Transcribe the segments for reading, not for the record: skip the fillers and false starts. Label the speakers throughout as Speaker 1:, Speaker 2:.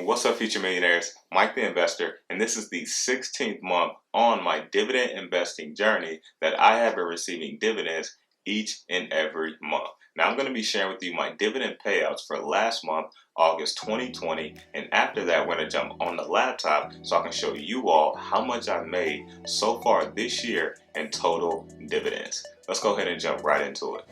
Speaker 1: What's up, future millionaires? Mike the Investor, and this is the 16th month on my dividend investing journey that I have been receiving dividends each and every month. Now I'm going to be sharing with you my dividend payouts for last month, August 2020, and after that we're going to jump on the laptop so I can show you all how much I've made so far this year in total dividends. Let's go ahead and jump right into it.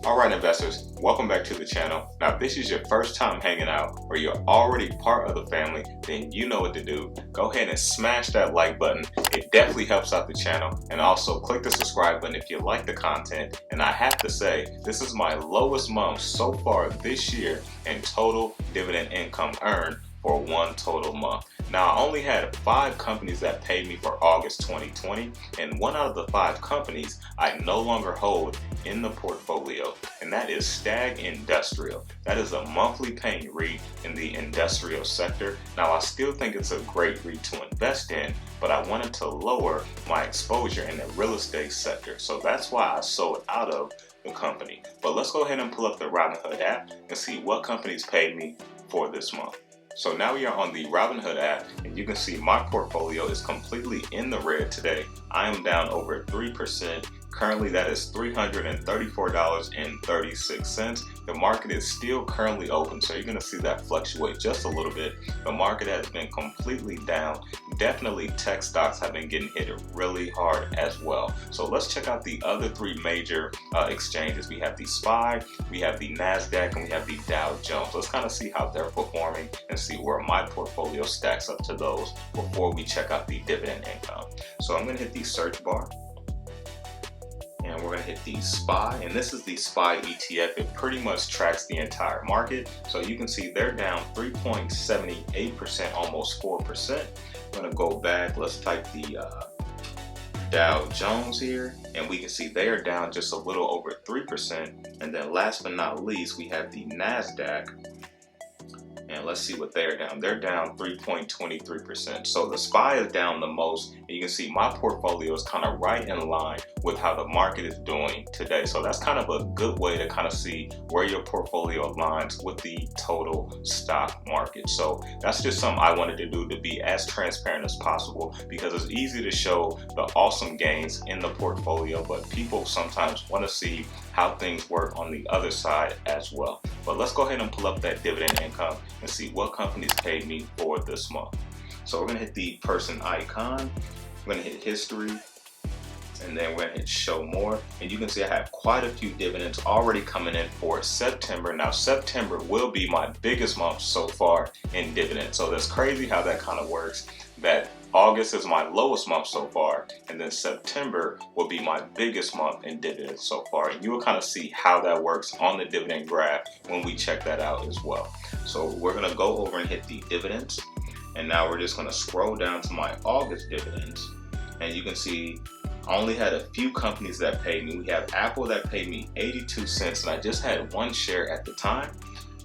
Speaker 1: Alright investors, welcome back to the channel. Now if this is your first time hanging out or you're already part of the family, then you know what to do. Go ahead and smash that like button. It definitely helps out the channel, and also click the subscribe button if you like the content. And I have to say, this is my lowest month so far this year in total dividend income earned for one total month. Now I only had 5 companies that paid me for August 2020, and one out of the 5 companies I no longer hold in the portfolio, and that is Stag Industrial. That is a monthly paying REIT in the industrial sector. Now I still think it's a great REIT to invest in, but I wanted to lower my exposure in the real estate sector, so that's why I sold out of the company. But let's go ahead and pull up the Robinhood app and see what companies paid me for this month. So now we are on the Robinhood app, and you can see my portfolio is completely in the red today. I am down over 3%. Currently that is $334.36. The market is still currently open, so you're going to see that fluctuate just a little bit. The market has been completely down. Definitely tech stocks have been getting hit really hard as well. So let's check out the other 3 major exchanges. We have the SPY, we have the NASDAQ, and we have the Dow Jones. Let's kind of see how they're performing and see where my portfolio stacks up to those before we check out the dividend income. So I'm going to hit the search bar, and we're going to hit the SPY, and this is the SPY ETF. It pretty much tracks the entire market. So you can see they're down 3.78%, almost 4%. I'm going to go back. Let's type the Dow Jones here, and we can see they are down just a little over 3%. And then last but not least, we have the NASDAQ. And let's see what they're down. They're down 3.23%. So the SPY is down the most. And you can see my portfolio is kind of right in line with how the market is doing today. So that's kind of a good way to kind of see where your portfolio aligns with the total stock market. So that's just something I wanted to do, to be as transparent as possible, because it's easy to show the awesome gains in the portfolio, but people sometimes want to see how things work on the other side as well. But let's go ahead and pull up that dividend income and see what companies paid me for this month. So we're going to hit the person icon, we're going to hit history, and then we're going to hit show more. And you can see I have quite a few dividends already coming in for September. Now September will be my biggest month so far in dividends. So that's crazy how that kind of works, that August is my lowest month so far, and then September will be my biggest month in dividends so far. And you will kind of see how that works on the dividend graph when we check that out as well. So we're going to go over and hit the dividends, and now we're just going to scroll down to my August dividends, and you can see I only had a few companies that paid me. We have Apple that paid me 82 cents, and I just had 1 share at the time.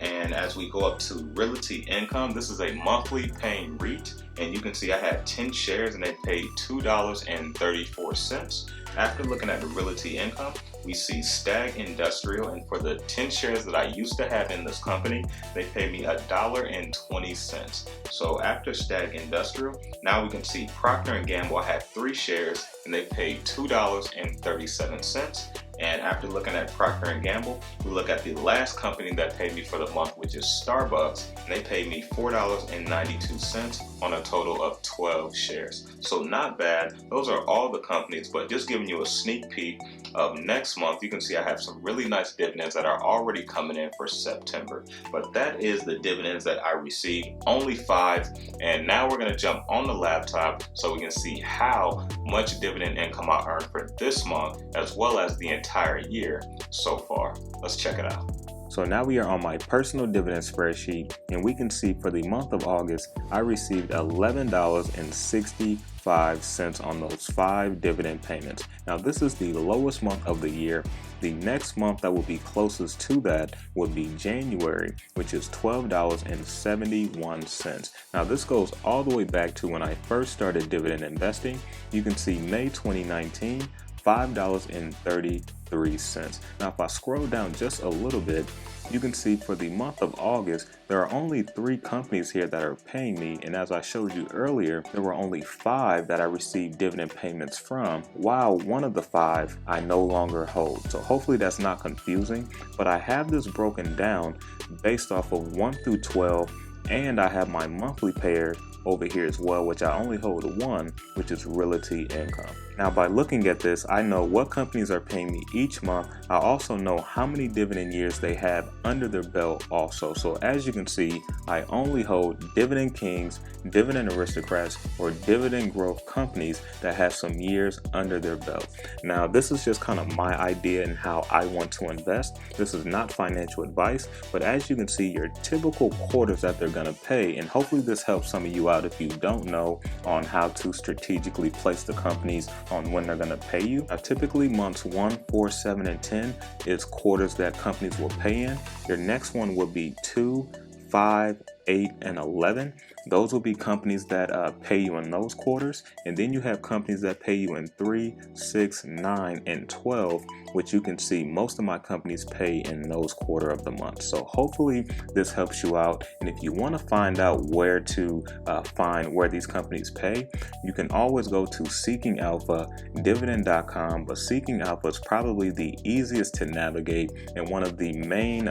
Speaker 1: And as we go up to Realty Income, this is a monthly paying REIT, and you can see I had 10 shares and they paid $2.34. After looking at the Realty Income, we see Stag Industrial, and for the 10 shares that I used to have in this company, they paid me $1.20. So after Stag Industrial, now we can see Procter & Gamble. I had 3 shares and they paid $2.37. And after looking at Procter & Gamble, we look at the last company that paid me for the month, which is Starbucks, and they paid me $4.92 on a total of 12 shares. So not bad. Those are all the companies, but just giving you a sneak peek of next month, you can see I have some really nice dividends that are already coming in for September. But that is the dividends that I received, only 5. And now we're going to jump on the laptop so we can see how much dividend income I earned for this month, as well as the entire year so far. Let's check it out. So now we are on my personal dividend spreadsheet, and we can see for the month of August, I received $11.65 on those 5 dividend payments. Now this is the lowest month of the year. The next month that will be closest to that would be January, which is $12.71. Now this goes all the way back to when I first started dividend investing. You can see May 2019, $5.33. Now, if I scroll down just a little bit, you can see for the month of August, there are only 3 companies here that are paying me, and as I showed you earlier, there were only 5 that I received dividend payments from, while one of the 5 I no longer hold. So hopefully that's not confusing, but I have this broken down based off of 1 through 12, and I have my monthly payer over here as well, which I only hold 1, which is realty income. Now, by looking at this, I know what companies are paying me each month. I also know how many dividend years they have under their belt also. So as you can see, I only hold Dividend Kings, Dividend Aristocrats, or Dividend Growth companies that have some years under their belt. Now, this is just kind of my idea and how I want to invest. This is not financial advice, but as you can see, your typical quarters that they're going to pay, and hopefully this helps some of you out if you don't know on how to strategically place the companies on when they're going to pay you. Now, typically months 1, 4, 7, and 10 is quarters that companies will pay in. Your next one will be 2, 5, 8, and 11. Those will be companies that pay you in those quarters. And then you have companies that pay you in 3, 6, 9, and 12, which you can see most of my companies pay in those quarter of the month. So hopefully this helps you out. And if you want to find out where to find where these companies pay, you can always go to Seeking Alpha, dividend.com, but Seeking Alpha is probably the easiest to navigate and one of the main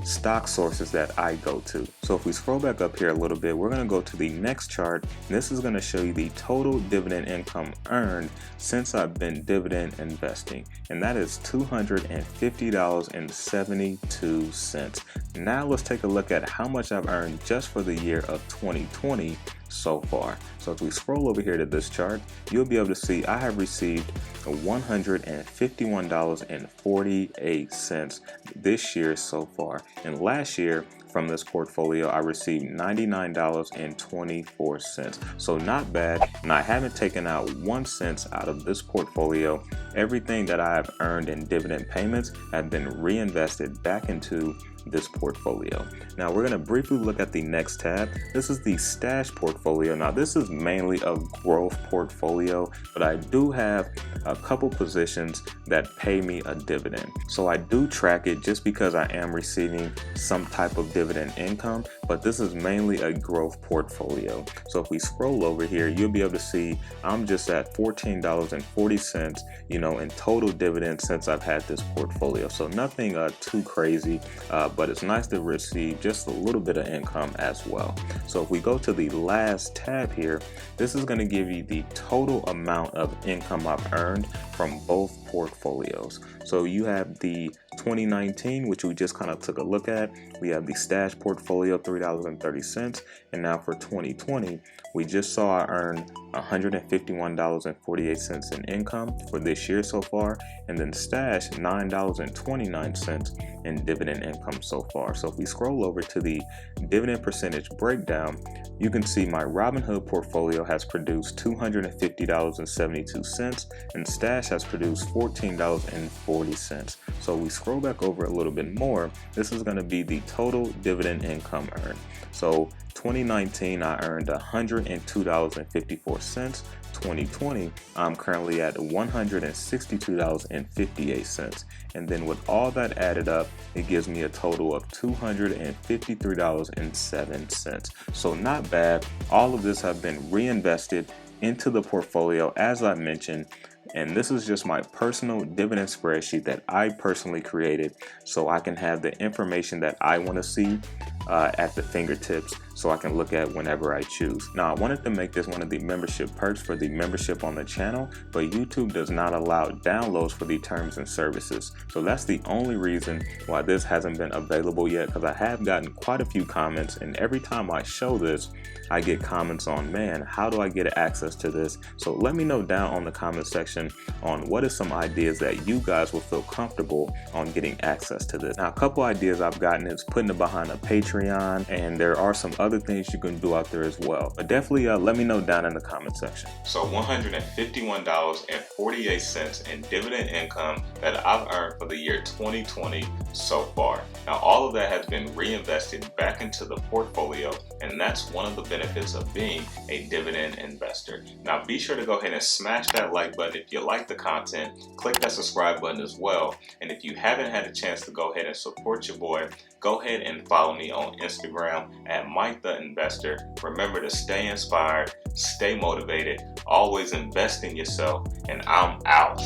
Speaker 1: stock sources that I go to. So if we scroll back up here a little bit, we're going to go to the next chart. This is going to show you the total dividend income earned since I've been dividend investing, and that is $250.72. Now let's take a look at how much I've earned just for the year of 2020 so far. So if we scroll over here to this chart, you'll be able to see I have received $151.48 this year so far, and last year from this portfolio I received $99.24. So not bad, and I haven't taken out 1 cent out of this portfolio. Everything that I have earned in dividend payments have been reinvested back into this portfolio. Now we're going to briefly look at the next tab. This is the stash portfolio. Now this is mainly a growth portfolio, but I do have a couple positions that pay me a dividend. So I do track it just because I am receiving some type of dividend income, but this is mainly a growth portfolio. So if we scroll over here, you'll be able to see I'm just at $14.40, in total dividends since I've had this portfolio. So nothing too crazy, but it's nice to receive just a little bit of income as well. So if we go to the last tab here, this is going to give you the total amount of income I've earned from both portfolios. So you have the 2019, which we just kind of took a look at. We have the stash portfolio, $3.30, and now for 2020, we just saw I earned $151.48 in income for this year so far, and then stash $9.29 in dividend income so far. So if we scroll over to the dividend percentage breakdown, you can see my Robinhood portfolio has produced $250.72, and stash has produced $14.40. So we scroll back over a little bit more. This is going to be the total dividend income earned. So 2019, I earned $102.54. 2020, I'm currently at $162.58. And then with all that added up, it gives me a total of $253.07. So not bad. All of this have been reinvested into the portfolio, as I mentioned. And this is just my personal dividend spreadsheet that I personally created so I can have the information that I want to see at the fingertips, so I can look at whenever I choose. Now, I wanted to make this one of the membership perks for the membership on the channel, but YouTube does not allow downloads for the terms and services. So that's the only reason why this hasn't been available yet, because I have gotten quite a few comments, and every time I show this, I get comments on, man, how do I get access to this? So let me know down on the comment section on what are some ideas that you guys will feel comfortable on getting access to this. Now, a couple ideas I've gotten is putting it behind a Patreon Patreon, and there are some other things you can do out there as well. But definitely let me know down in the comment section. So $151.48 in dividend income that I've earned for the year 2020 so far. Now all of that has been reinvested back into the portfolio, and that's one of the benefits of being a dividend investor. Now be sure to go ahead and smash that like button if you like the content. Click that subscribe button as well. And if you haven't had a chance to go ahead and support your boy, go ahead and follow me on Instagram at Mike the Investor. Remember to stay inspired, stay motivated, always invest in yourself, and I'm out.